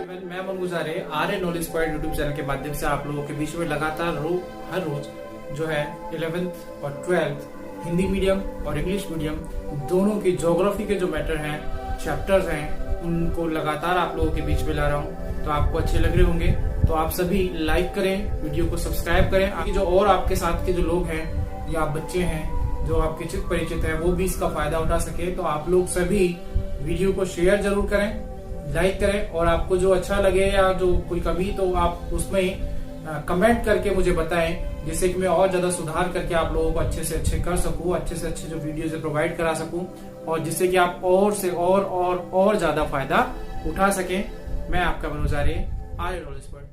Everyone, मैं मनु गुजारे आर्य knowledge point YouTube channel के माध्यम से आप लोगों के बीच में लगातार हर रोज जो है 11th और 12th हिंदी मीडियम और इंग्लिश मीडियम दोनों की ज्योग्राफी के जो मैटर हैं, चैप्टर्स हैं, उनको लगातार आप लोगों के बीच में ला रहा हूँ। तो आपको अच्छे लग रहे होंगे, तो आप सभी लाइक करें, वीडियो को सब्सक्राइब करें। जो और आपके साथ के जो लोग हैं या बच्चे हैं जो आपके चित परिचित है, वो भी इसका फायदा उठा सके। तो आप लोग सभी वीडियो को शेयर जरूर करें, लाइक करें, और आपको जो अच्छा लगे या जो कोई कमी तो आप उसमें कमेंट करके मुझे बताएं, जिससे कि मैं और ज्यादा सुधार करके आप लोगों को अच्छे से अच्छे कर सकूं, अच्छे से अच्छे जो वीडियोज प्रोवाइड करा सकूं, और जिससे कि आप और से और ज्यादा फायदा उठा सकें। मैं आपका मनोज आर्य, आर्य नॉलेज पर।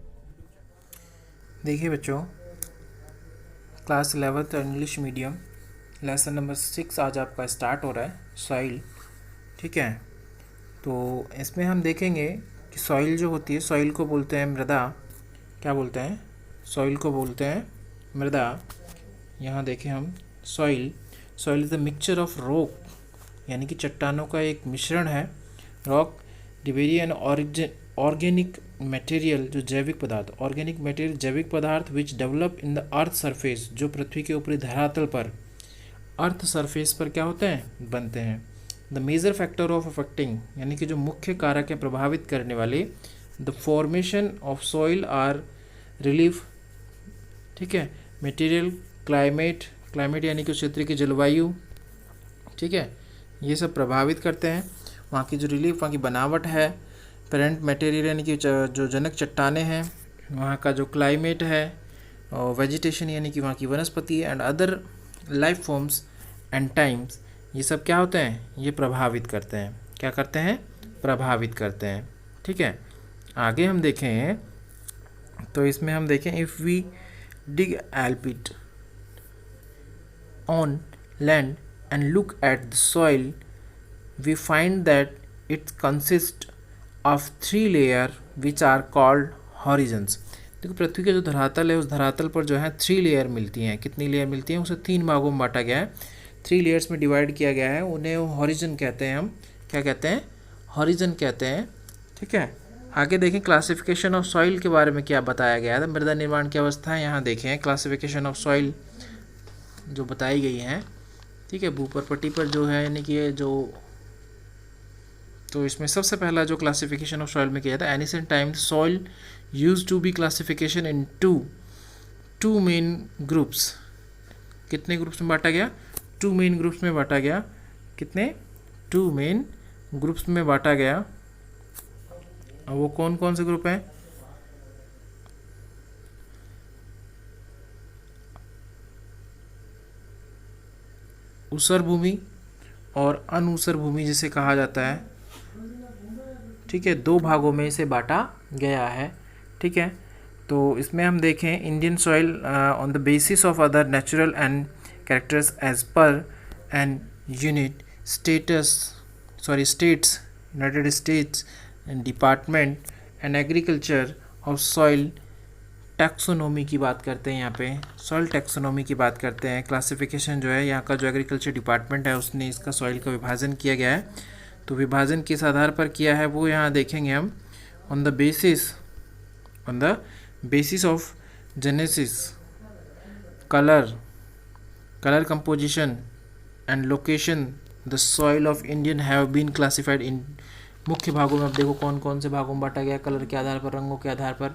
देखिए बच्चों, class 11th English medium lesson number 6 आज आपका स्टार्ट हो रहा है, सॉइल। ठीक है, तो इसमें हम देखेंगे कि सॉइल जो होती है, सॉइल को बोलते हैं मृदा। क्या बोलते हैं? सॉइल को बोलते हैं मृदा। यहाँ देखें हम, soil is the mixture of rock, यानी कि चट्टानों का एक मिश्रण है। रॉक, डिबेरी एंड ऑर्गेनिक मटेरियल, जो जैविक पदार्थ, ऑर्गेनिक मटेरियल जैविक पदार्थ which develop in the earth surface, जो पृथ्वी के ऊपरी धरातल पर, अर्थ सरफेस पर क्या होते हैं? बनते हैं। The major factor of affecting, यानी कि जो मुख्य कारक है प्रभावित करने वाले, the formation of soil are relief. ठीक है, मटेरियल, क्लाइमेट यानी कि क्षेत्र की जलवायु, ठीक है, ये सब प्रभावित करते हैं। वहाँ की जो रिलीफ, वहाँ की बनावट है। पेरेंट मटेरियल यानी कि जो जनक चट्टाने हैं, वहाँ का जो क्लाइमेट है, और वेजिटेशन यानी कि वहाँ की वनस्पति, and other life forms and times, ये सब क्या होते हैं? ये प्रभावित करते हैं। क्या करते हैं? प्रभावित करते हैं। ठीक है, आगे हम देखें तो इसमें हम देखें, if we dig a pit on land and look at the soil, we find that it consist of 3 layer which are called horizons. देखो, पृथ्वी का जो धरातल है, उस धरातल पर जो है 3 लेयर मिलती हैं। कितनी लेयर मिलती हैं? उसे 3 भागों में बांटा गया है, 3 लेयर्स में डिवाइड किया गया है। उन्हें हॉरिजन कहते हैं। हम क्या कहते हैं? हॉरिजन कहते हैं। ठीक है, आगे देखें क्लासिफिकेशन ऑफ सॉइल के बारे में क्या बताया गया है। मृदा निर्माण की अवस्था है, यहाँ देखें क्लासिफिकेशन ऑफ सॉइल जो बताई गई है। ठीक है, भूपरपट्टी पर जो है, यानी कि ये जो, तो इसमें सबसे पहला जो क्लासिफिकेशन ऑफ सॉइल में किया था, ancient time soil used to be classification in two main groups. कितने ग्रुप्स में बांटा गया? 2 मेन ग्रुप्स में बांटा गया। कितने? 2 मेन ग्रुप्स में बांटा गया। और वो कौन कौन से ग्रुप हैं? ऊसर भूमि और अनऊसर भूमि जिसे कहा जाता है। ठीक है, 2 भागों में इसे बांटा गया है। ठीक है, तो इसमें हम देखें, Indian soil on the basis of other natural and characters as per and unit states, United States and Department and Agriculture of Soil Taxonomy की बात करते हैं। यहाँ पे सॉइल टैक्सोनॉमी की बात करते हैं। क्लासिफिकेशन जो है, यहाँ का जो एग्रीकल्चर डिपार्टमेंट है, उसने इसका सॉइल का विभाजन किया गया है। तो विभाजन किस आधार पर किया है वो यहाँ देखेंगे हम। On the basis of genesis, color composition and location, the soil of Indian have been classified in। मुख्य भागों में अब देखो कौन कौन से भागों में बांटा गया, कलर के आधार पर, रंगों के आधार पर।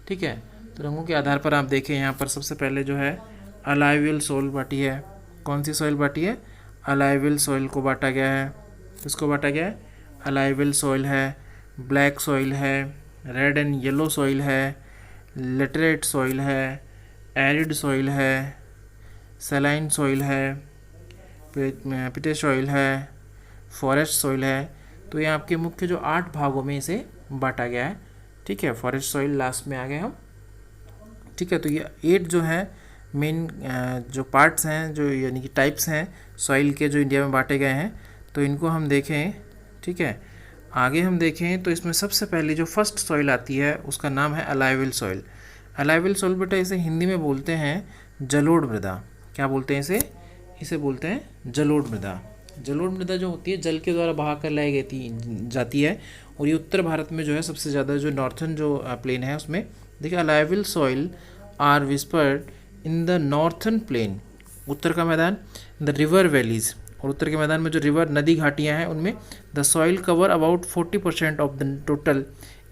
ठीक है, तो रंगों के आधार पर आप देखें, यहाँ पर सबसे पहले जो है अलाइवियल सॉइल बांटी है। कौन सी सॉइल बांटी है? अलाइवियल सॉइल को बांटा गया है। किसको बांटा गया है? अलाइवियल सॉइल है, ब्लैक सॉइल है, रेड एंड येलो सॉइल है, लेटरेट सॉइल है, एरिड सॉइल है, सलाइन सॉइल है, पिटे सॉइल है, फॉरेस्ट सॉइल है। तो ये आपके मुख्य जो 8 भागों में इसे बांटा गया है। ठीक है, फॉरेस्ट सॉइल लास्ट में आ गए हम। ठीक है, तो ये 8 जो है मेन जो पार्ट्स हैं, जो यानी कि टाइप्स हैं सॉइल के, जो इंडिया में बांटे गए हैं। तो इनको हम देखें। ठीक है, आगे हम देखें तो इसमें सबसे पहले जो फर्स्ट सॉइल आती है, उसका नाम है अलाइवियल सॉइल। अलाइवियल सॉइल बेटा इसे हिंदी में बोलते हैं जलोढ़ मृदा। क्या बोलते हैं इसे बोलते हैं जलोढ़ मृदा। जलोढ़ मृदा जो होती है, जल के द्वारा बहा कर लाई जाती है, और ये उत्तर भारत में जो है सबसे ज़्यादा जो नॉर्थन जो प्लेन है उसमें देखिए alluvial soil are widespread in the northern plain, उत्तर का मैदान, द रिवर वैलीज, और उत्तर के मैदान में जो रिवर नदी घाटियाँ हैं उनमें the soil cover about 40% of the total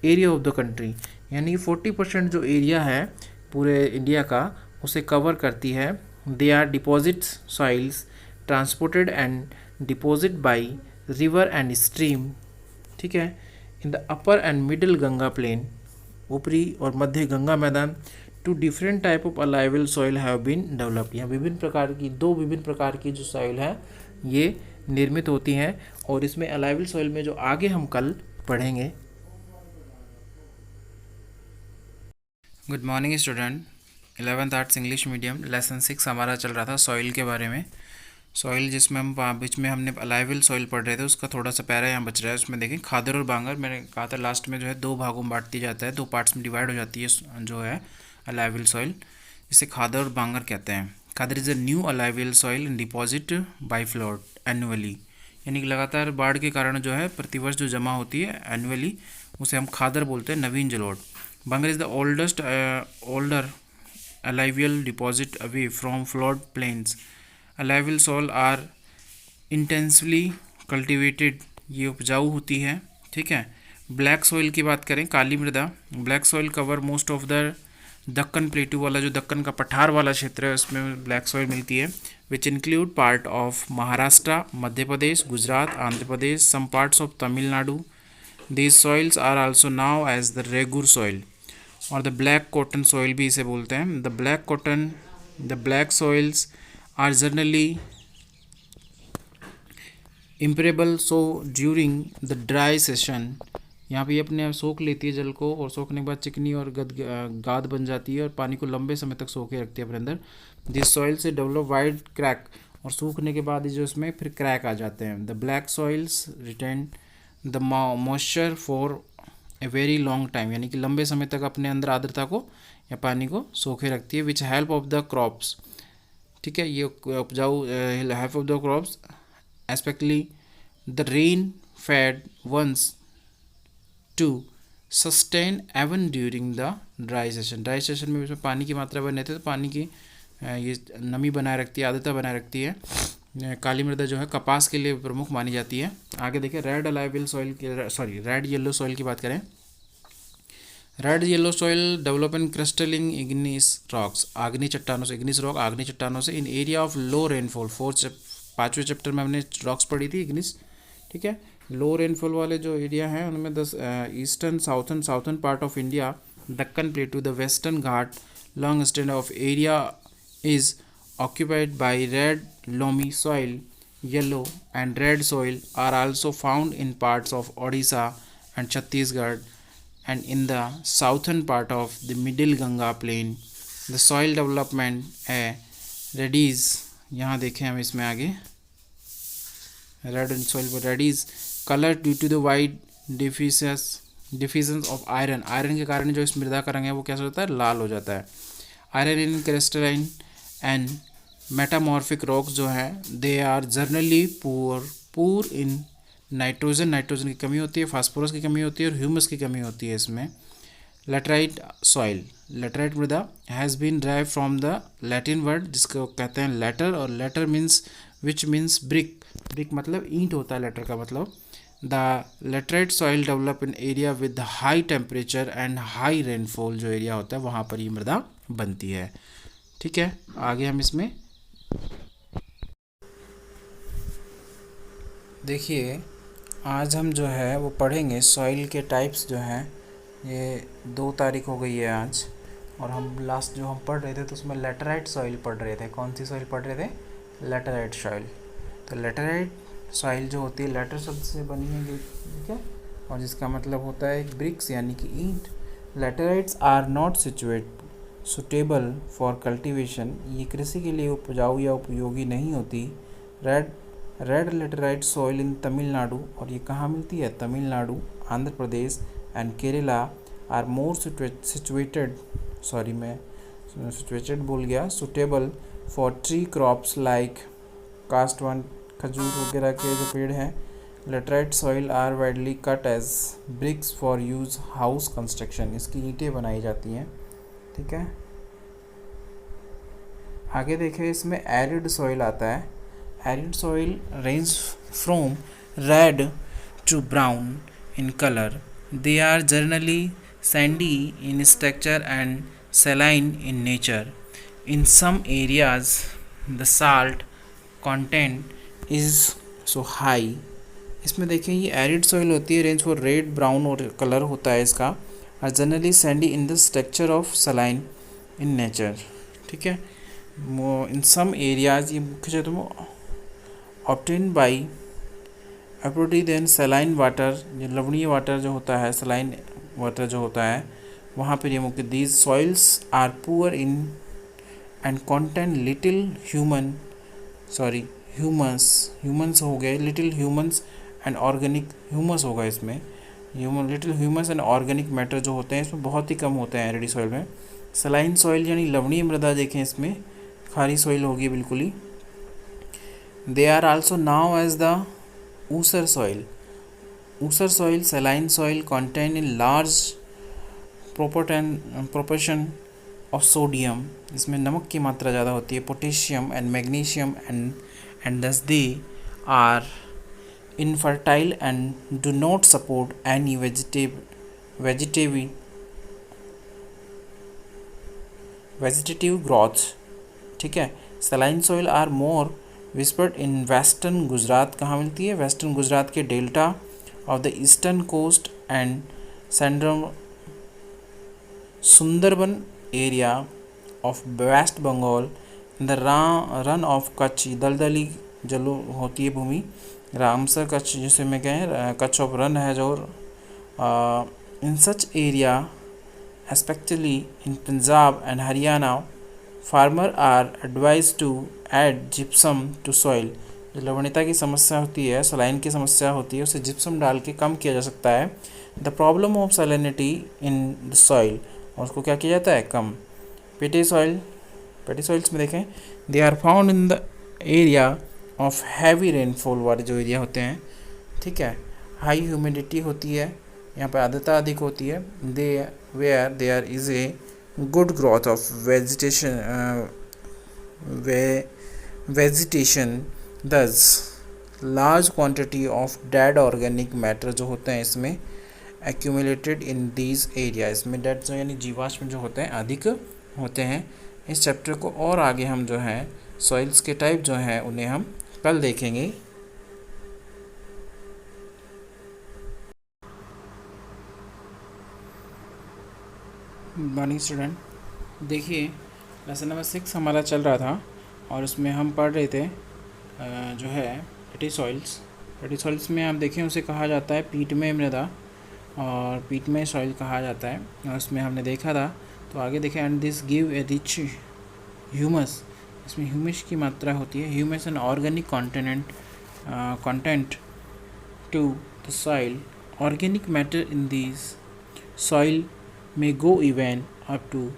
area of the country, यानी 40% जो एरिया है पूरे इंडिया का उसे कवर करती है। They are deposits soils transported and deposit by river and stream, ठीक है, in the upper and middle Ganga plain, ऊपरी और मध्य गंगा मैदान, two different type of alluvial soil have been developed. यहाँ विभिन्न प्रकार की जो सॉइल है ये निर्मित होती हैं और इसमें अलाइवल सॉइल में जो आगे हम कल पढ़ेंगे। Good morning student, 11th arts English medium lesson 6 हमारा चल रहा था सॉइल के बारे में। सॉइल जिसमें हम बीच में हमने अलाइवल सॉइल पढ़ रहे थे, उसका थोड़ा सा पैरा यहाँ बच रहा है। उसमें देखें खादर और बांगर, मैंने कहा था लास्ट में जो है 2 भागों में बांट दिया जाता है, 2 पार्ट्स में डिवाइड हो जाती है जो है अलाइवल सॉइल, इसे खादर और बांगर कहते हैं। Khadar is a new alluvial soil in deposit by flood annually, यानी कि लगातार बाढ़ के कारण जो है प्रतिवर्ष जो जमा होती है एनुअली, उसे हम खादर बोलते हैं, नवीन जलोढ़। Bangar is the older alluvial deposit away from flood plains. Alluvial soil are intensively cultivated, ये उपजाऊ होती है, ठीक है। ब्लैक सॉइल की बात करें, काली मृदा, black soil cover most of the Deccan प्लेटू वाला जो दक्कन का पठार वाला क्षेत्र है उसमें ब्लैक सॉइल मिलती है, which include part of Maharashtra, Madhya Pradesh, Gujarat, Andhra Pradesh, some parts of Tamil Nadu. These soils are also known as the regur soil, और द ब्लैक कॉटन सॉइल भी इसे बोलते हैं। The black soils are generally impermeable so during the dry season, यहाँ पे अपने आप सोख लेती है जल को, और सोखने के बाद चिकनी और गाद बन जाती है और पानी को लंबे समय तक सोखे रखती है अपने अंदर। दिस सॉइल से डेवलप वाइड क्रैक, और सूखने के बाद जो इसमें फिर क्रैक आ जाते हैं। The black soils retain the moisture for a very long time, यानी कि लंबे समय तक अपने अंदर आर्द्रता को या पानी को सोखे रखती है। Which help of the crops, ठीक है, ये उपजाऊ help of the crops especially the rain fed ones to sustain even during the dry season. Dry season में इसमें पानी की मात्रा बने थे तो पानी की ये नमी बनाए रखती है, आर्द्रता बनाए रखती है। काली मृदा जो है कपास के लिए प्रमुख मानी जाती है। आगे देखिए रेड अलाइवल सॉइल की रेड येलो सॉइल की बात करें। Red yellow soil develop in crystalline igneous rocks, आग्नेय चट्टानों से, इग्निस रॉक आग्नेय चट्टानों से, in area of low rainfall. 5वें चैप्टर में हमने रॉक्स पढ़ी थी इग्निस, ठीक है। लो रेनफॉल वाले जो एरिया हैं उनमें the eastern southern part of India, Deccan प्लेटू, the western Ghat, long extend of area is occupied by red loamy soil. Yellow and red soil are also found in parts of Odisha and Chhattisgarh and in the southern part of the middle Ganga plain. The soil development reduce, यहाँ देखें हम इसमें आगे red soil पर reduce color due to the wide deficiency of iron. Iron के कारण जो इस मृदा का रंग है वो कैसा होता है, लाल हो जाता है। Iron in crystalline and metamorphic rocks जो हैं they are generally poor in nitrogen की कमी होती है, फास्फोरस की कमी होती है और ह्यूमस की कमी होती है इसमें। लेटराइट सॉइल, लेटराइट मृदा has been drive from the Latin word जिसको कहते हैं लेटर, और later means which means brick, brick मतलब ईंट होता है लेटर का मतलब। The laterite soil develop in area with high temperature and high rainfall, जो एरिया होता है वहाँ पर ये मृदा बनती है, ठीक है। आगे हम इसमें देखिए आज हम जो है वो पढ़ेंगे सॉइल के टाइप्स जो हैं। ये 2 तारीख हो गई है आज, और हम लास्ट जो हम पढ़ रहे थे तो उसमें लेटराइट सॉइल पढ़ रहे थे। कौन सी सॉइल पढ़ रहे थे, लेटराइट सॉइल। तो लेटराइट सॉइल जो होती है लेटर शब्द से बनी है, ठीक है, और जिसका मतलब होता है ब्रिक्स यानी कि ईंट। Laterites are not suitable for cultivation, ये कृषि के लिए उपजाऊ या उपयोगी नहीं होती। Red laterite soil in Tamil Nadu, और ये कहाँ मिलती है, Tamil Nadu, Andhra Pradesh and Kerala are more situated suitable for tree crops like कास्ट वन, खजूर वगैरह के जो पेड़ हैं, laterite soil are widely cut as bricks for use house construction, इसकी ईंटें बनाई जाती हैं, ठीक है। आगे देखिए इसमें एरिड सॉइल आता है। Arid soil range from red to brown in colour, they are generally sandy in structure and saline in nature. In some areas, the salt content is so high. इसमें देखिए ये एरिड सॉइल होती है, range for red brown और colour होता है इसका, और generally sandy in the structure of saline in nature, ठीक है। इन सम एरियाज ये मुख्य क्षेत्र में ऑब्टेन बाई एप्रोटी देन सलाइन वाटर, जो लवणीय वाटर जो होता है, सलाइन वाटर जो होता है वहाँ पर ये मुख्य। These soils are poor in and content little humans हो गए, little humans and organic humus होगा इसमें, little humus and organic matter जो होते हैं इसमें बहुत ही कम होते हैं एरिड सॉइल में। सलाइन सॉइल यानी लवणीय मृदा देखें, इसमें खारी सॉइल होगी बिल्कुल ही। They are also known as the usar soil. Usar soil saline soil contain in large proportion of sodium, इसमें नमक की मात्रा ज़्यादा होती है, potassium and magnesium and thus they are infertile and do not support any vegetative growth, ठीक है। saline soil are more whispered in western Gujarat, कहाँ मिलती है? वेस्टर्न गुजरात के delta of the eastern coast and Sundarban area of West Bengal, in the run of Kutch, दलदली जलो होती है भूमि, रामसर कच्छ जिसे मैं कहें कच्छ ऑफ रन है जो, in such area especially in Punjab and Haryana farmer are advised to add gypsum to soil। जो लवणता की समस्या होती है, सलाइन की समस्या होती है, उसे जिप्सम डाल के कम किया जा सकता है। The problem of salinity in the soil, और उसको क्या किया जाता है? कम। पेटी सॉइल्स में देखें, they are found in the area of heavy rainfall वाले जो एरिया होते हैं, ठीक है। हाई ह्यूमिडिटी होती है, यहाँ पर आर्द्रता अधिक होती है। Where there is a good growth of vegetation thus large quantity of dead organic matter जो होते हैं इसमें accumulated in these areas, इसमें dead जो यानी जीवाश्म जो होते हैं अधिक होते हैं। इस चैप्टर को और आगे हम जो है सॉइल्स के टाइप जो हैं उन्हें हम कल देखेंगे। मॉर्निंग स्टूडेंट, देखिए लेसन नंबर 6 हमारा चल रहा था और उसमें हम पढ़ रहे थे जो है पेटी सॉइल्स में आप देखें उसे कहा जाता है पीटमय मृदा और पीटमय सॉइल कहा जाता है, और उसमें हमने देखा था। तो आगे देखें, and this give a rich humus, इसमें ह्यूमस की मात्रा होती है, humus and organic content to the soil. Organic matter in this soil में go even up to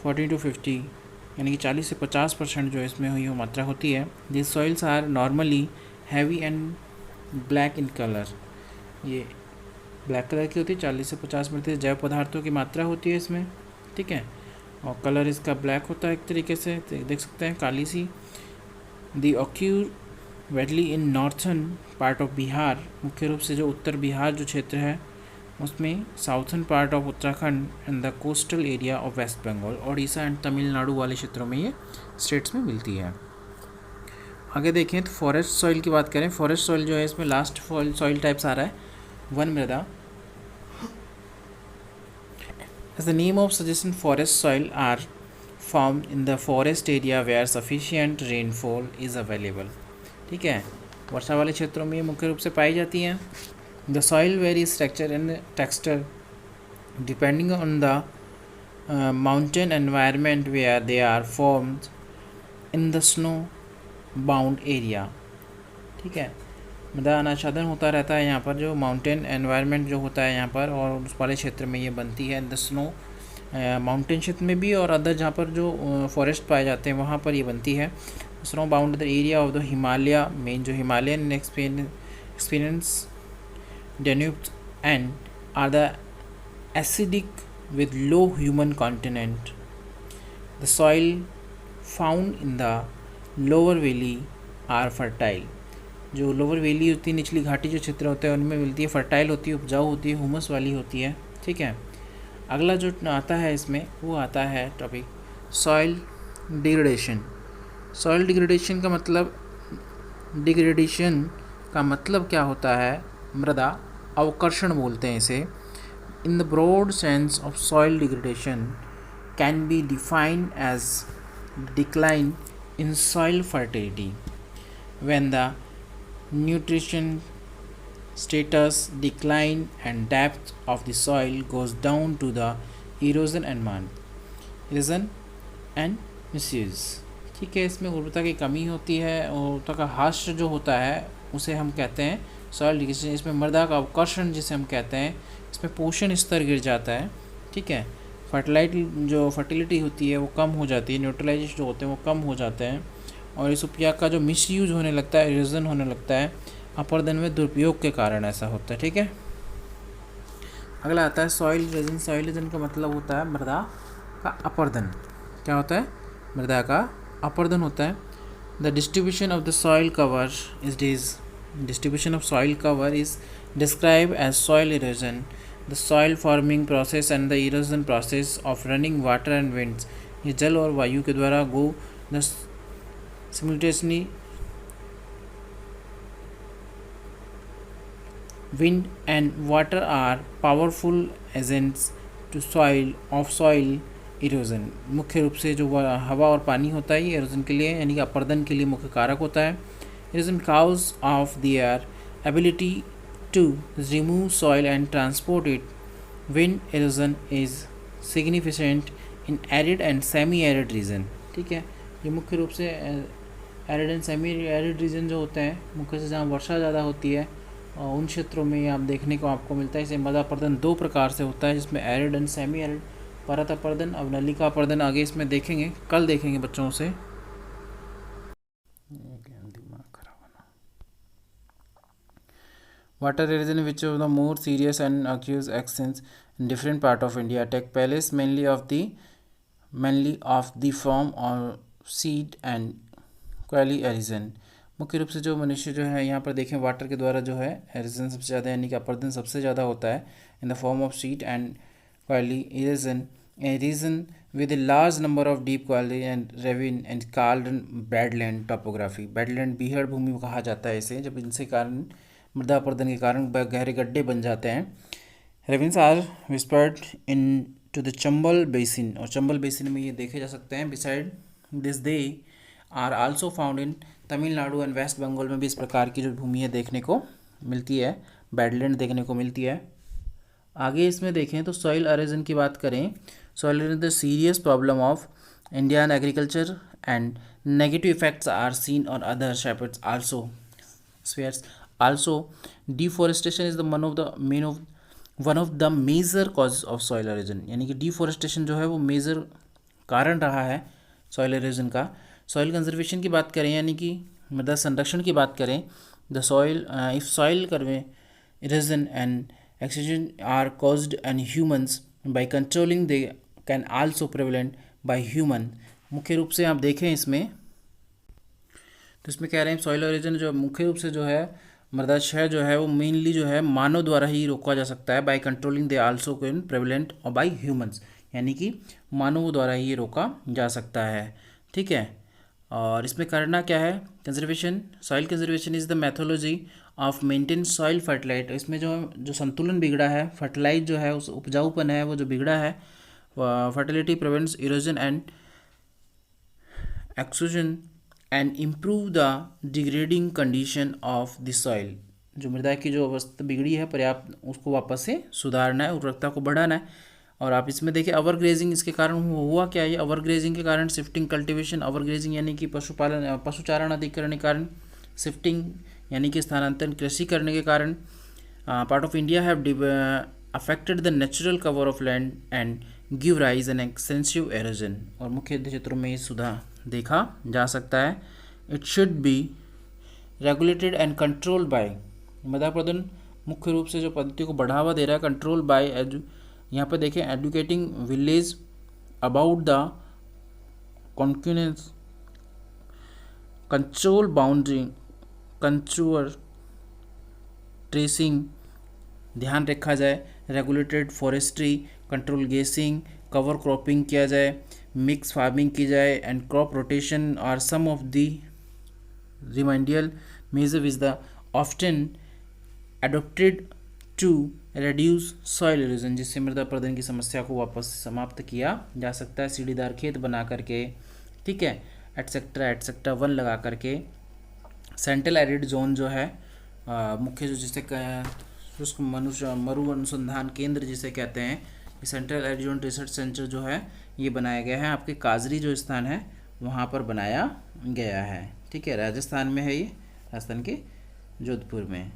40 to 50, यानी कि 40 से 50% जो इसमें हुई वो मात्रा होती है। This soils are normally heavy and black in colour, ये ब्लैक कलर की होती है। 40 से 50% जैव पदार्थों की मात्रा होती है इसमें, ठीक है, और कलर इसका ब्लैक होता है एक तरीके से, देख सकते हैं काली सी। They occur widely in northern part of Bihar, मुख्य रूप से जो उत्तर बिहार जो क्षेत्र है उसमें, southern part of Uttarakhand and the coastal area of West Bengal, Odisha and Tamil Nadu वाले क्षेत्रों में ये स्टेट्स में मिलती है। आगे देखें तो फॉरेस्ट सॉइल की बात करें, फॉरेस्ट सॉइल जो है इसमें लास्ट सॉइल टाइप्स आ रहा है वन मृदा। As the name of suggestion, forest soil are formed in the forest area where sufficient rainfall is available, ठीक है, वर्षा वाले क्षेत्रों में ये मुख्य रूप से पाई जाती हैं। The soil varies structure and texture depending on the mountain environment where they are formed in the snow bound area, ठीक है। मृदा अनाच्छादन होता रहता है यहाँ पर, जो माउंटेन एनवायरनमेंट जो होता है यहाँ पर और उस वाले क्षेत्र में ये बनती है। द स्नो माउंटेन क्षेत्र में भी और अदर जहाँ पर जो फॉरेस्ट पाए जाते हैं वहाँ पर ये बनती है। Snow bound the area of the Himalaya, main जो Himalayan experience Danube and are the acidic with low human content. The soil found in the lower valley are fertile. जो लोअर वैली होती है, निचली घाटी जो क्षेत्र होते हैं उनमें मिलती है, फर्टाइल होती है, उपजाऊ होती है, हुमस वाली होती है। ठीक है, अगला जो आता है इसमें वो आता है topic soil degradation. Soil degradation का मतलब, डिग्रेडेशन का मतलब क्या होता है? मृदा अवकर्षण बोलते हैं इसे। In the broad sense of soil degradation can be defined as decline in soil fertility when the nutrition status decline and depth of the soil goes down to the erosion and misuse। ठीक है, इसमें उर्वरता की कमी होती है और उर्वरता का ह्रास जो होता है उसे हम कहते हैं सॉइल डिग्रेडेशन। इसमें मृदा का अवकर्षण जिसे हम कहते हैं, इसमें पोषण स्तर गिर जाता है। ठीक है, फर्टिलिटी होती है वो कम हो जाती है, न्यूट्रलाइजेशन जो होते हैं वो कम हो जाते हैं और इस उपयोग का जो मिसयूज होने लगता है, इरोजन होने लगता है, अपर्दन में दुरुपयोग के कारण ऐसा होता है। ठीक है, अगला आता है सॉइल इरोजन। सॉइल इरोजन का मतलब होता है मृदा का अपर्दन। क्या होता है? मृदा का अपर्दन होता है। The distribution of the soil cover is describe as soil erosion, the soil forming process and the erosion process of running water and winds. ये जल और वायु के द्वारा simultaneously wind and water are powerful agents to soil erosion। मुख्य रूप से जो हवा और पानी होता है ये erosion के लिए यानी कि अपर्दन के लिए मुख्य कारक होता है। erosion cause of their ability to remove soil and transport it। wind erosion is significant in arid and semi arid region। ठीक है, ये मुख्य रूप से arid and semi arid region जो होते हैं, मुख्य से जहाँ वर्षा ज़्यादा होती है और उन क्षेत्रों में आप देखने को आपको मिलता है। इसे मृदा अपर्दन दो प्रकार से होता है, जिसमें एरिड एंड सेमी एरिड। परत अपर्दन, अब नलिका अपर्दन आगे इसमें देखेंगे, कल देखेंगे बच्चों से। दिमाग खराब होना। Water erosion which of the more serious and occurs extensively in different part of India take place mainly of the form और सीड एंड क्वाली एरिजन। मुख्य रूप से जो मनुष्य जो है यहाँ पर देखें वाटर के द्वारा जो है एरिजन सबसे ज़्यादा यानी कि अपर्दन सबसे ज़्यादा होता है in the form of seed and gully erosion. Erosion with a large number of deep gully and ravine and called badland topography. Badland बीहड़ भूमि कहा जाता है इसे, जब इनसे कारण मृदा अपर्दन के कारण गहरे गड्ढे बन जाते हैं। Ravines are widespread in to the Chambal basin, और चंबल बेसिन में ये देखे जा सकते हैं। Beside this they are also found in Tamil Nadu and West Bengal में भी इस प्रकार की जो भूमि है देखने को मिलती है, बैडलैंड देखने को मिलती है। आगे इसमें देखें तो सॉइल एरोजन की बात करें, soil erosion the serious problem of Indian agriculture and negative effects are seen और अदर शेपर्ड्स also spheres. Also deforestation is the one of the major causes of soil erosion, यानी कि डिफॉरेस्टेशन जो है वो मेजर कारण रहा है सॉइल एरोजन का। सॉइल कंजर्वेशन की बात करें यानी कि मृदा संरक्षण की बात करें, the soil if soil erosion and extinction are caused and humans by controlling they can also prevalent by human। मुख्य रूप से आप देखें इसमें तो इसमें कह रहे हैं सॉइल एरोजन जो मुख्य रूप से जो है मृदा क्षय जो है वो मेनली जो है मानव द्वारा ही रोका जा सकता है। By controlling they also can prevalent और बाय ह्यूमंस, यानी कि मानवों द्वारा ही रोका जा सकता है। ठीक है, और इसमें करना क्या है? Conservation, soil conservation is the methodology of maintain soil fertility. इसमें जो संतुलन बिगड़ा है, फर्टिलाइट जो है उस उपजाऊपन है वो जो बिगड़ा है, fertility prevents erosion and exogen and improve the degrading condition of the soil. जो मृदा की जो अवस्था बिगड़ी है पर्याप्त उसको वापस से सुधारना है, उर्वरकता को बढ़ाना है। और आप इसमें देखिए ओवर ग्रेजिंग इसके कारण हुआ क्या? ये ओवर ग्रेजिंग के कारण शिफ्टिंग कल्टीवेशन, ओवर ग्रेजिंग यानी कि पशुचारण अधिकरण के कारण, शिफ्टिंग यानी कि स्थानांतरण कृषि करने के कारण part of India have affected the natural cover of land and give rise an extensive halogen. और मुख्य क्षेत्रों में ये सुधार देखा जा सकता है। It should be regulated and controlled by. मृदा अपर्दन मुख्य रूप से जो पद्धति को बढ़ावा दे रहा है, कंट्रोल बाय यहाँ पर देखें educating village about the consequence control boundary control terracing ध्यान रखा जाए, regulated forestry control grazing, cover cropping किया जाए, मिक्स फार्मिंग की जाए and crop rotation are some of the remedial measure is the often adopted to reduce soil erosion, जिससे मृदा अपरदन की समस्या को वापस समाप्त किया जा सकता है, सीढ़ीदार खेत बना करके, ठीक है, एटसेट्रा एटसेट्रा, वन लगा करके। सेंट्रल एरिड जोन जो है मुख्य जो जिसे शुष्क मरु अनुसंधान केंद्र जिसे कहते हैं, central arid zone research centre जो है ये बनाया गया है आपके काजरी जो स्थान है वहाँ पर बनाया गया है, ठीक है, राजस्थान में है ये, राजस्थान के जोधपुर में।